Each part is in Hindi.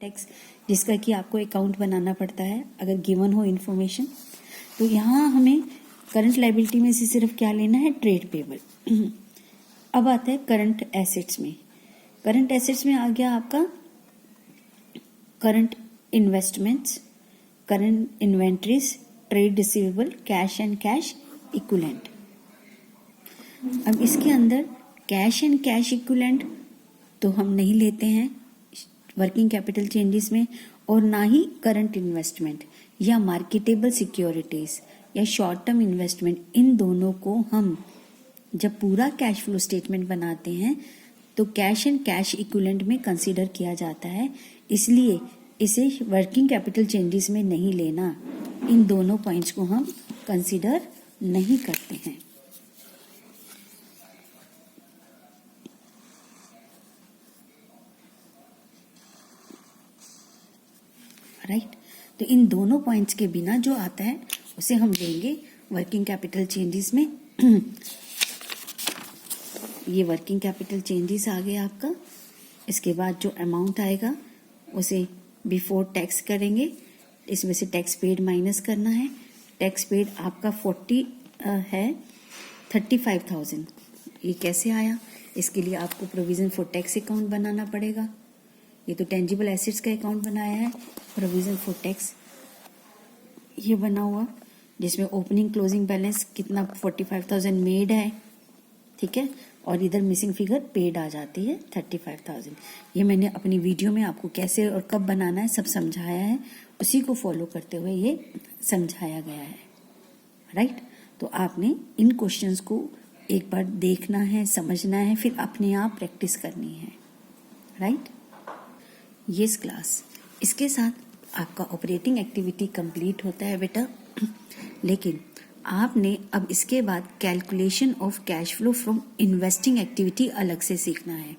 टैक्स जिसका कि आपको अकाउंट बनाना पड़ता है अगर गिवन हो इन्फॉर्मेशन। तो यहाँ हमें करंट लायबिलिटी में से सिर्फ क्या लेना है, ट्रेड पेबल। अब आता है करंट एसेट्स में। करंट एसेट्स में आ गया आपका current investments, current inventories, trade receivable, cash and cash equivalent. अब इसके अंदर कैश एंड कैश इक्विवेलेंट तो हम नहीं लेते हैं वर्किंग कैपिटल चेंजेस में, और ना ही करंट इन्वेस्टमेंट या मार्केटेबल सिक्योरिटीज या शॉर्ट टर्म इन्वेस्टमेंट। इन दोनों को हम जब पूरा कैश फ्लो स्टेटमेंट बनाते हैं तो कैश एंड कैश इक्विवेलेंट में कंसीडर किया जाता है, इसलिए इसे वर्किंग कैपिटल चेंजेस में नहीं लेना। इन दोनों पॉइंट्स को हम कंसीडर नहीं करते हैं। राइट, तो इन दोनों पॉइंट्स के बिना जो आता है उसे हम लेंगे वर्किंग कैपिटल चेंजेस में। ये वर्किंग कैपिटल चेंजेस आ गया आपका। इसके बाद जो अमाउंट आएगा उसे बिफोर टैक्स करेंगे, इसमें से टैक्स पेड माइनस करना है। टैक्स पेड आपका 35,000। ये कैसे आया, इसके लिए आपको प्रोविजन फॉर टैक्स अकाउंट बनाना पड़ेगा। ये तो टेंजिबल एसेट्स का अकाउंट बनाया है, प्रोविजन फॉर टैक्स ये बना हुआ, जिसमें ओपनिंग क्लोजिंग बैलेंस कितना 45,000 मेड है, ठीक है, और इधर मिसिंग फिगर पेड आ जाती है 35,000। ये मैंने अपनी वीडियो में आपको कैसे और कब बनाना है सब समझाया है, उसी को फॉलो करते हुए ये समझाया गया है। राइट, तो आपने इन क्वेश्चंस को एक बार देखना है, समझना है, फिर अपने आप प्रैक्टिस करनी है। राइट, ये क्लास इसके साथ आपका ऑपरेटिंग एक्टिविटी कंप्लीट होता है बेटा। लेकिन आपने अब इसके बाद calculation of cash flow from investing activity अलग से सीखना है।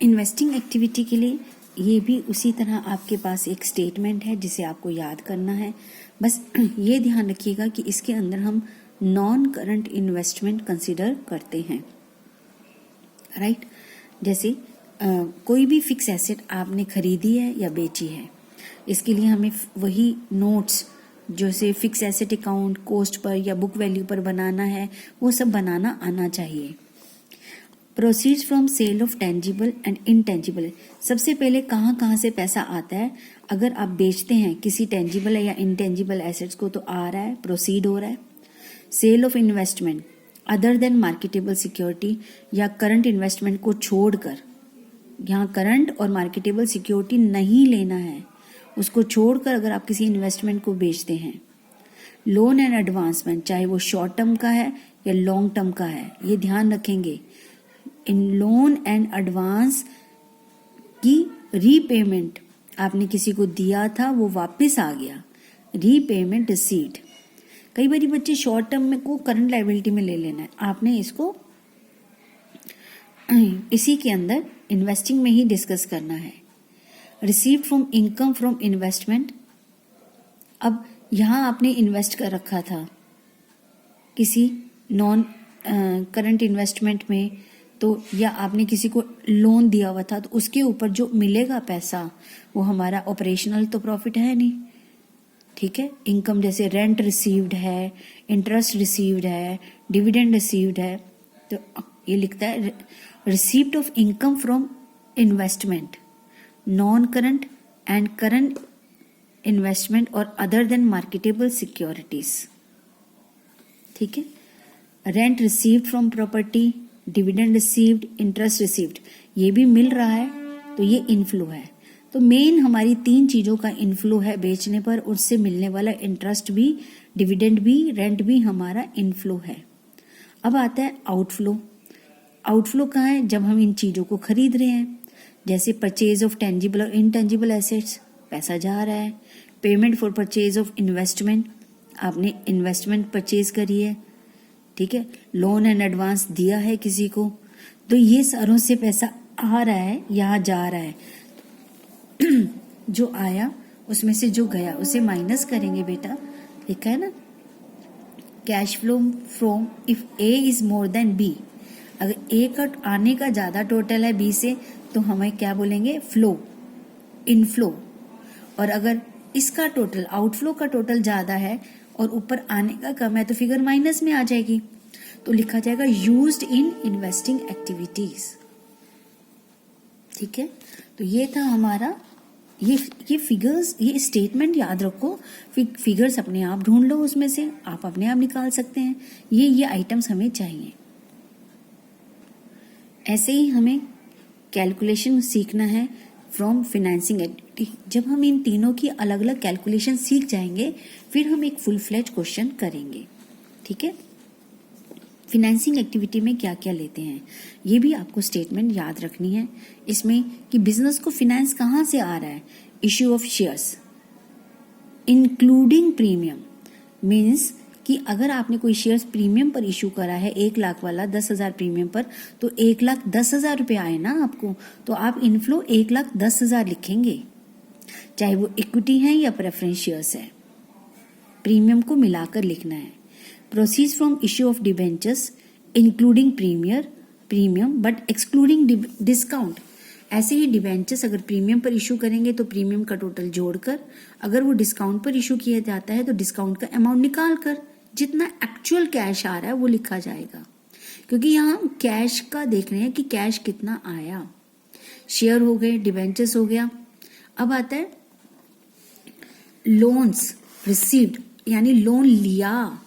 इन्वेस्टिंग एक्टिविटी के लिए ये भी उसी तरह आपके पास एक स्टेटमेंट है जिसे आपको याद करना है। बस ये ध्यान रखिएगा कि इसके अंदर हम नॉन करंट इन्वेस्टमेंट कंसिडर करते हैं। राइट, जैसे कोई भी फिक्स एसेट आपने खरीदी है या बेची है, इसके लिए हमें वही नोट्स जैसे fix asset account cost per या बुक वैल्यू पर बनाना है, वो सब बनाना आना चाहिए। Proceeds from sale of tangible and intangible, सबसे पहले कहाँ से पैसा आता है। अगर आप बेचते हैं किसी टेंजिबल या इनटेंजिबल एसेट्स को तो आ रहा है, प्रोसीड हो रहा है। Sale of investment other than marketable security या करंट इन्वेस्टमेंट को छोड़कर, यहाँ करंट और मार्केटेबल सिक्योरिटी नहीं लेना है, उसको छोड़कर अगर आप किसी इन्वेस्टमेंट को बेचते हैं। लोन एंड एडवांसमेंट, चाहे वो शॉर्ट टर्म का है या लॉन्ग टर्म का है, ये ध्यान रखेंगे। इन लोन एंड एडवांस की रीपेमेंट, आपने किसी को दिया था वो वापस आ गया, रीपेमेंट रिसीव्ड। कई बार बच्चे शॉर्ट टर्म में को करंट लायबिलिटी में ले लेना है, आपने इसको इसी के अंदर इन्वेस्टिंग में ही डिस्कस करना है। Received from income from investment, अब यहां आपने इन्वेस्ट कर रखा था किसी नॉन करंट इन्वेस्टमेंट में, तो या आपने किसी को लोन दिया हुआ था, तो उसके ऊपर जो मिलेगा पैसा वो हमारा ऑपरेशनल तो प्रॉफिट है नहीं, ठीक है। इनकम जैसे रेंट रिसीव्ड है, इंटरेस्ट रिसीव्ड है, डिविडेंड रिसीव्ड है, तो ये लिखता है receipt of income from investment, non current and current investment और अदर देन मार्केटेबल सिक्योरिटीज, ठीक है। Rent received from property, dividend received, interest received, ये भी मिल रहा है तो ये इनफ्लो है। तो मेन हमारी 3 चीजों का इनफ्लो है बेचने पर, उससे मिलने वाला इंटरेस्ट भी, डिविडेंड भी, रेंट भी हमारा इनफ्लो है। अब आता है आउटफ्लो। आउटफ्लो कहाँ है, जब हम इन चीजों को खरीद रहे हैं, जैसे परचेज ऑफ टेंजिबल और इनटेंजिबल एसेट्स, पैसा जा रहा है। Payment for purchase of investment, आपने इन्वेस्टमेंट परचेज करी है, ठीक है। लोन एंड एडवांस दिया है किसी को, तो ये सारों से पैसा आ रहा है, यहाँ जा रहा है। जो आया उसमें से जो गया उसे माइनस करेंगे बेटा, लिखा है ना cash flow from if A is more than B. अगर ए का आने का ज्यादा टोटल है बी से तो हमें क्या बोलेंगे, फ्लो। इनफ्लो, और अगर इसका टोटल आउटफ्लो का टोटल ज्यादा है और ऊपर आने का कम है तो फिगर माइनस में आ जाएगी, तो लिखा जाएगा यूज्ड इन इन्वेस्टिंग एक्टिविटीज। ठीक है, तो ये था हमारा ये फिगर्स, ये स्टेटमेंट याद रखो, फिगर्स अपने आप ढूंढ लो, उसमें से आप अपने आप निकाल सकते हैं। ये आइटम्स हमें चाहिए। ऐसे ही हमें कैलकुलेशन सीखना है फ्रॉम फाइनेंसिंग एक्टिविटी। जब हम इन तीनों की अलग अलग कैलकुलेशन सीख जाएंगे फिर हम एक फुल फ्लेज क्वेश्चन करेंगे। ठीक है, फाइनेंसिंग एक्टिविटी में क्या क्या लेते हैं ये भी आपको स्टेटमेंट याद रखनी है। इसमें कि बिजनेस को फाइनेंस कहाँ से आ रहा है, issue of shares including premium, means कि अगर आपने कोई शेयर्स प्रीमियम पर इशू करा है 1 लाख वाला 10,000 प्रीमियम पर, तो 1,10,000 रुपये आए ना आपको, तो आप इनफ्लो 1,10,000 लिखेंगे, चाहे वो इक्विटी है या प्रेफरेंस शेयर्स है, प्रीमियम को मिलाकर लिखना है। Proceeds from issue of debentures including premium but excluding discount. ऐसे ही डिबेंचर्स अगर प्रीमियम पर इशू करेंगे तो प्रीमियम का टोटल जोड़कर, अगर वो डिस्काउंट पर इशू किया जाता है तो डिस्काउंट का अमाउंट निकाल कर जितना एक्चुअल कैश आ रहा है वो लिखा जाएगा, क्योंकि यहाँ हम कैश का देख रहे हैं कि कैश कितना आया। शेयर हो गए, डिबेंचर्स हो गया। अब आता है लोन्स रिसीव्ड, यानी लोन लिया,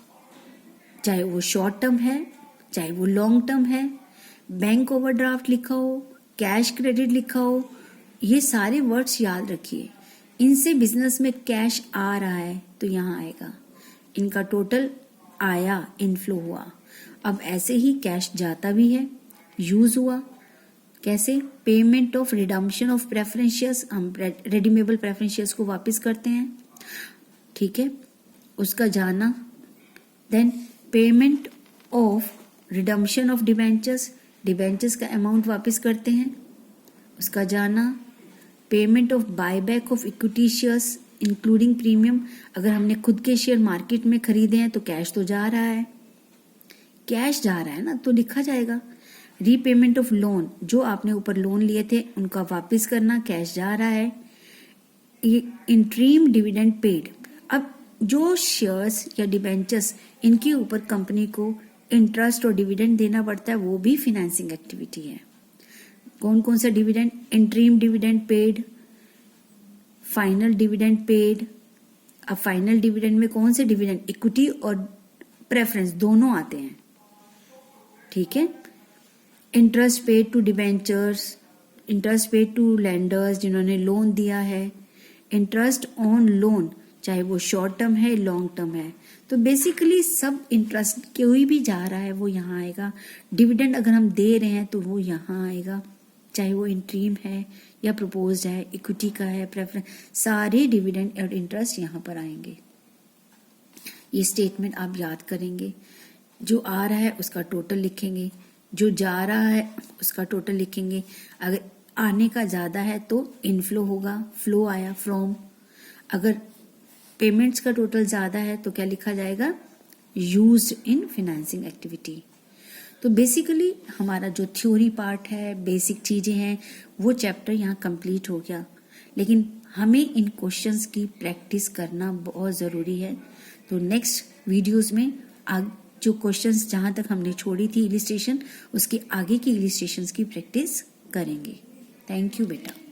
चाहे वो शॉर्ट टर्म है चाहे वो लॉन्ग टर्म है, बैंक ओवरड्राफ्ट लिखा हो, कैश क्रेडिट लिखा हो, ये सारे वर्ड्स याद रखिए। इनसे बिजनेस में कैश आ रहा है तो यहाँ आएगा, इनका टोटल आया, इनफ्लो हुआ। अब ऐसे ही कैश जाता भी है, यूज हुआ, कैसे, payment of redemption of preference shares, हम रेडीमेबल प्रेफरेंस शेयर्स को वापस करते हैं। ठीक है, उसका जाना। Then payment of redemption of debentures का अमाउंट वापस करते हैं, उसका जाना। Payment of buyback of equity shares including premium, अगर हमने खुद के शेयर मार्केट में खरीदे हैं तो कैश तो जा रहा है, कैश जा रहा है ना, तो लिखा जाएगा। रीपेमेंट ऑफ लोन, जो आपने ऊपर लोन लिए थे उनका वापस करना, कैश जा रहा है। इंटरीम डिविडेंड पेड, अब जो शेयर्स या डिबेंचर्स इनके ऊपर कंपनी को इंटरेस्ट और डिविडेंड देना पड़ता है वो भी फाइनेंसिंग एक्टिविटी है। कौन कौन सा dividend, interim dividend paid, final dividend paid. अब फाइनल डिविडेंड में कौन से डिविडेंड, इक्विटी और प्रेफरेंस दोनों आते हैं। ठीक है, interest paid to debentures, interest paid to lenders जिन्होंने लोन दिया है, इंटरेस्ट ऑन लोन चाहे वो शॉर्ट टर्म है लॉन्ग टर्म है, तो बेसिकली सब इंटरेस्ट कोई भी जा रहा है वो यहाँ आएगा। डिविडेंड अगर हम दे रहे हैं तो वो यहाँ आएगा, चाहे वो इंटरीम है या प्रपोज्ड है, इक्विटी का है, प्रेफरेंस, सारे डिविडेंड और इंटरेस्ट यहाँ पर आएंगे। ये स्टेटमेंट आप याद करेंगे। जो आ रहा है उसका टोटल लिखेंगे, जो जा रहा है उसका टोटल लिखेंगे। अगर आने का ज्यादा है तो इनफ्लो होगा, फ्लो आया फ्रॉम। अगर पेमेंट्स का टोटल ज्यादा है तो क्या लिखा जाएगा, यूज्ड इन फाइनेंसिंग एक्टिविटी। तो बेसिकली हमारा जो थ्योरी पार्ट है, बेसिक चीजें हैं, वो चैप्टर यहाँ कंप्लीट हो गया, लेकिन हमें इन क्वेश्चंस की प्रैक्टिस करना बहुत जरूरी है। तो नेक्स्ट वीडियोस में जो क्वेश्चंस जहां तक हमने छोड़ी थी इलिस्ट्रेशन, उसके आगे की इलिस्ट्रेशंस की प्रैक्टिस करेंगे। थैंक यू बेटा।